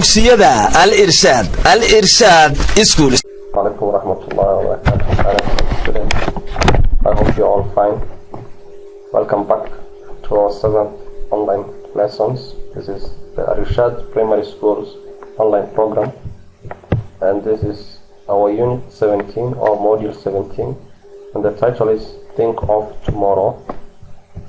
dugsiyada Al-Irshaad School. Alaikum warahmatullahi wabarakatuh. I hope you're all fine. Welcome back to our 7th online lessons. This is the Irshaad Primary School's online program, and this is our unit 17 or module 17, and the title is Think of Tomorrow.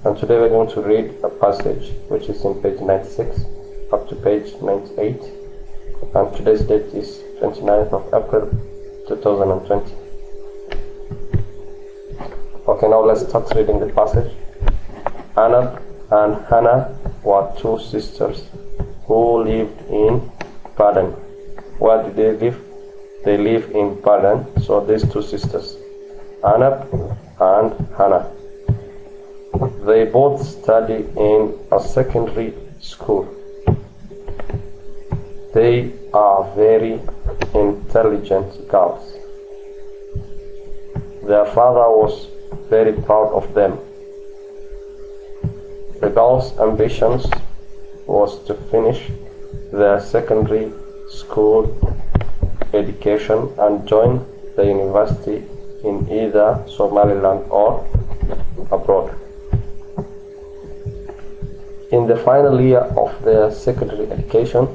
And today we're going to read a passage which is in page 96 up to page 98, and today's date is 29th of April 2020. Okay, now let's start reading the passage. Anab and Hannah were two sisters who lived in Padan. Where did they live? They live in Padan. So these two sisters, Anab and Hannah, they both study in a secondary school. They are very intelligent girls. Their father was very proud of them. The girls' ambitions was to finish their secondary school education and join the university in either Somaliland or abroad. In the final year of their secondary education,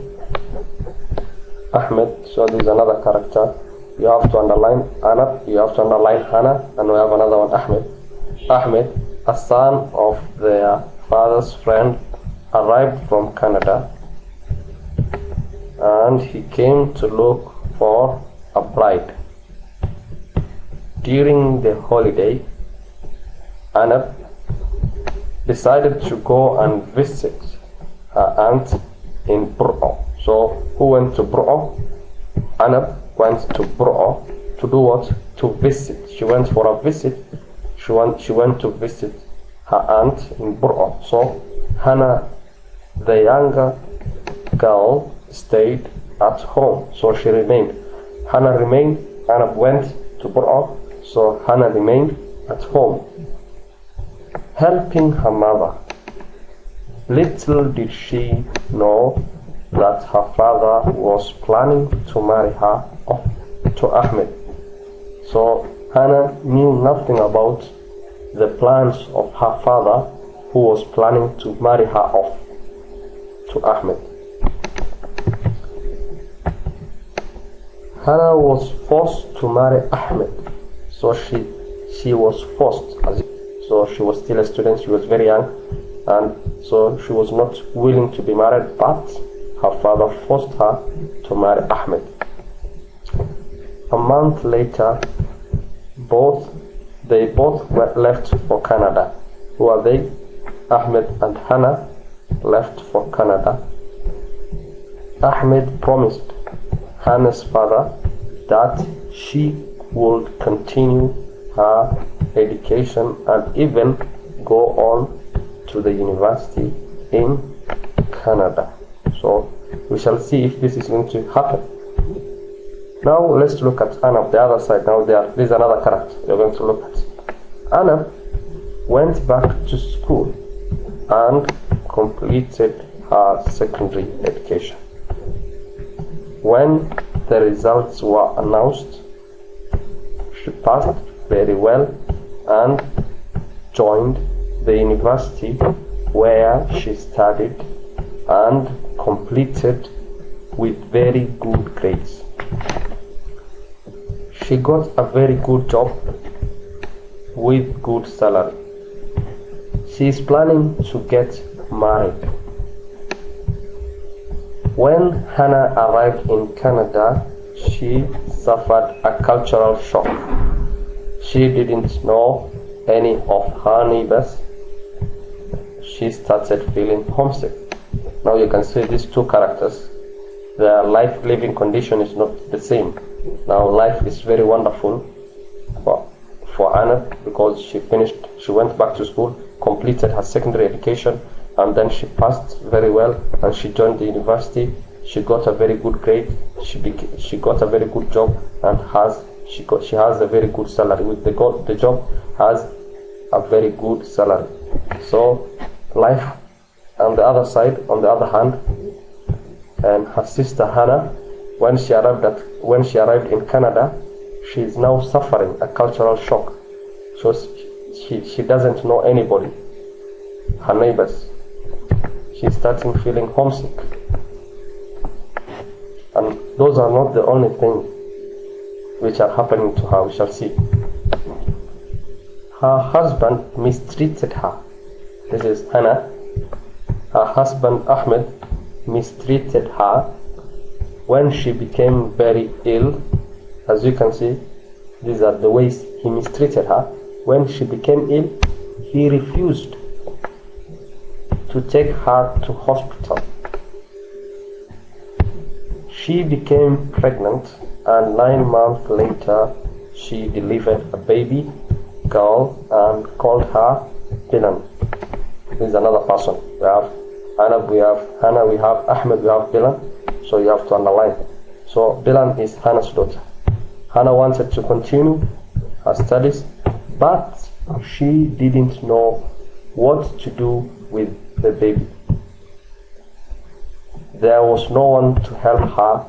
Ahmed, so this is another character. You have to underline Anab, you have to underline Hannah, and we have another one, Ahmed. Ahmed, a son of their father's friend, arrived from Canada, and he came to look for a bride. During the holiday, Anab decided to go and visit her aunt in Bur'o. So who went to Bur'o? Anab went to Bur'o to do what? To visit. She went for a visit. She went to visit her aunt in Bur'o. So Hannah, the younger girl, stayed at home. So she remained. Hannah remained. Anab went to Bur'o. So Hannah remained at home, helping her mother. Little did she know that her father was planning to marry her off to Ahmed. So Hannah knew nothing about the plans of her father, who was planning to marry her off to Ahmed. Hannah was forced to marry Ahmed. So she was forced. So she was still a student, she was very young, and so she was not willing to be married, but her father forced her to marry Ahmed. A month later, they both were left for Canada. Who are they? Ahmed and Hannah left for Canada. Ahmed promised Hannah's father that she would continue her education and even go on to the university in Canada. So we shall see if this is going to happen. Now let's look at Anna, the other side. Now there is another character we're going to look at. Anna went back to school and completed her secondary education. When the results were announced, she passed very well and joined the university where she studied and completed with very good grades. She got a very good job with good salary. She is planning to get married. When Hannah arrived in Canada, she suffered a cultural shock. She didn't know any of her neighbors. She started feeling homesick. Now you can see these two characters, their living condition is not the same. Now life is very wonderful for Anna, because she went back to school, completed her secondary education, and then she passed very well and she joined the university. She got a very good grade, she got a very good job, and she has a very good salary. With the job has a very good salary. So life on the other side, on the other hand, and her sister Hannah, when she arrived in Canada, she is now suffering a cultural shock. So she doesn't know anybody, her neighbors. She's starting feeling homesick. And those are not the only things which are happening to her. We shall see. Her husband mistreated her. This is Hannah. Her husband Ahmed mistreated her when she became very ill. As you can see, these are the ways he mistreated her. When she became ill, he refused to take her to hospital. She became pregnant, and 9 months later she delivered a baby girl and called her Bilan. This is another person. We have Hannah, we have Ahmed, we have Bilan. So you have to underline. So Bilan is Hannah's daughter. Hannah wanted to continue her studies, but she didn't know what to do with the baby. There was no one to help her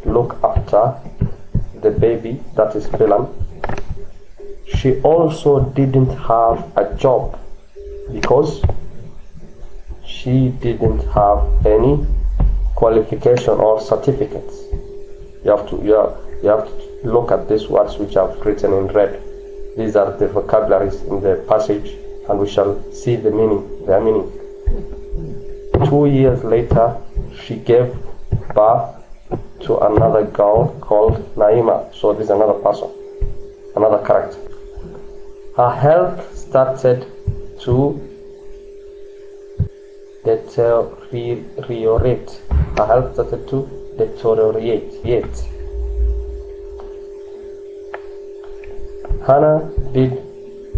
look after the baby, that is Bilan. She also didn't have a job because she didn't have any qualification or certificates. You have to look at these words which I've written in red. These are the vocabularies in the passage, and we shall see their meaning. 2 years later, she gave birth to another girl called Naima. So this is another person, another character. Her health started to deteriorate. Hannah did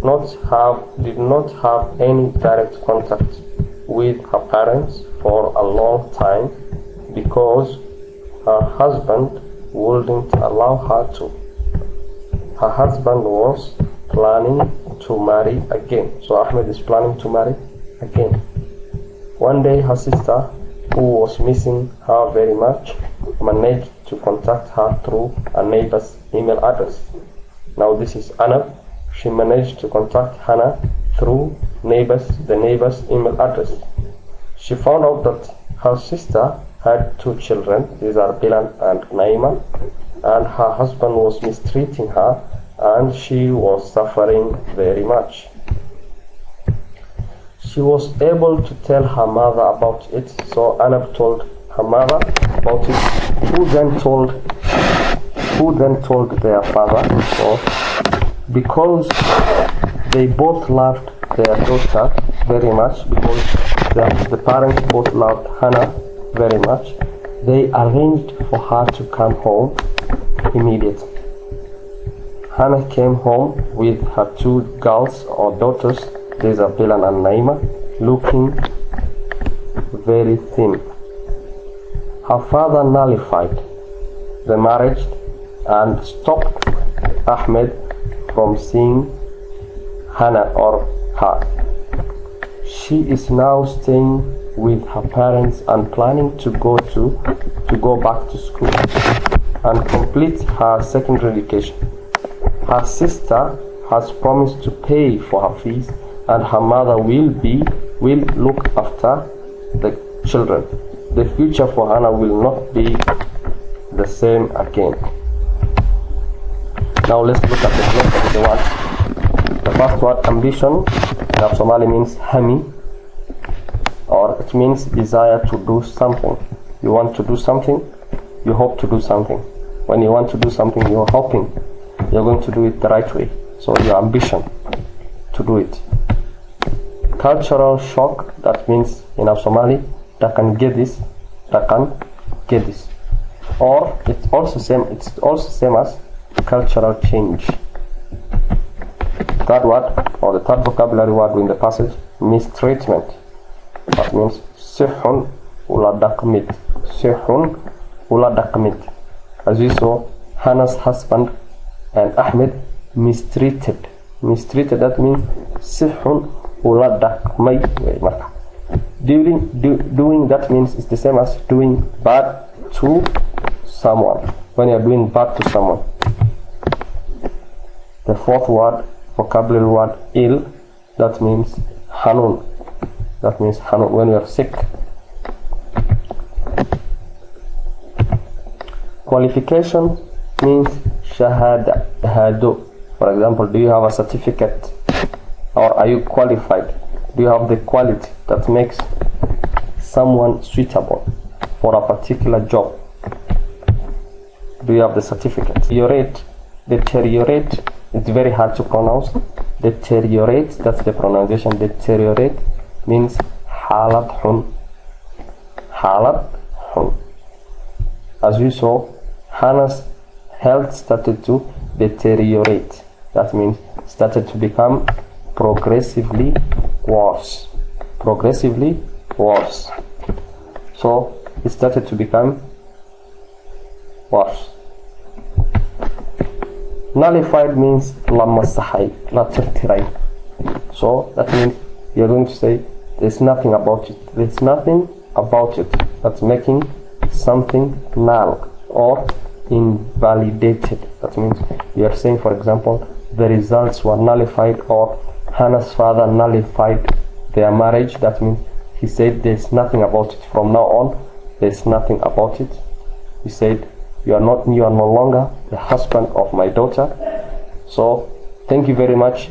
not have any direct contact with her parents for a long time because her husband wouldn't allow her to. Her husband was planning to marry again. So Ahmed is planning to marry again. One day her sister, who was missing her very much, managed to contact her through a neighbor's email address. Now this is Anna. She managed to contact Hannah through the neighbor's email address. She found out that her sister had 2 children. These are Bilan and Naima, and her husband was mistreating her, and she was suffering very much. She was able to tell her mother about it, so Anna told her mother about it, who then told their father. So because they both loved their daughter very much, because the parents both loved Hannah very much, they arranged for her to come home immediately. Hannah came home with her 2 girls or daughters. These are Bilan and Naima, looking very thin. Her father nullified the marriage and stopped Ahmed from seeing Hannah or her. She is now staying with her parents and planning to go back to school and complete her secondary education. Her sister has promised to pay for her fees, and her mother will look after the children. The future for Hannah will not be the same again. Now let's look at the rest of the words. The first word, ambition, in Somali means hami, or it means desire to do something. You want to do something, you hope to do something. When you want to do something, you're hoping you're going to do it the right way. So your ambition to do it. Cultural shock, that means in Somali, that can get this, or it's also same as cultural change. Third word, or the third vocabulary word in the passage, mistreatment. That means sihun ula dakmit. As we saw, Hannah's husband and Ahmed mistreated. That means sihun ula dakmay. Doing that means it's the same as doing bad to someone. When you're doing bad to someone. The fourth word, vocabulary word, ill, that means hanun. That means hanun, when you are sick. Qualification means shahada, hado. For example, do you have a certificate? Or are you qualified? Do you have the quality that makes someone suitable for a particular job? Do you have the certificate? Deteriorate, it's very hard to pronounce. Deteriorate, that's the pronunciation. Deteriorate means halad hun. Halad hun. As you saw, Hannah's health started to deteriorate. That means started to become progressively worse. Progressively worse. So it started to become worse. Nullified means la masahay, la tirtiray. So that means you're going to say there's nothing about it. There's nothing about it that's making something null or invalidated. That means you are saying, for example, the results were nullified, or Hannah's father nullified their marriage. That means he said there's nothing about it. From now on, there's nothing about it. He said you are no longer the husband of my daughter. So thank you very much.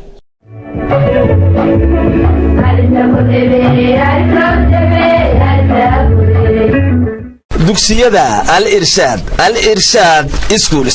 dugsiyada al irshaad school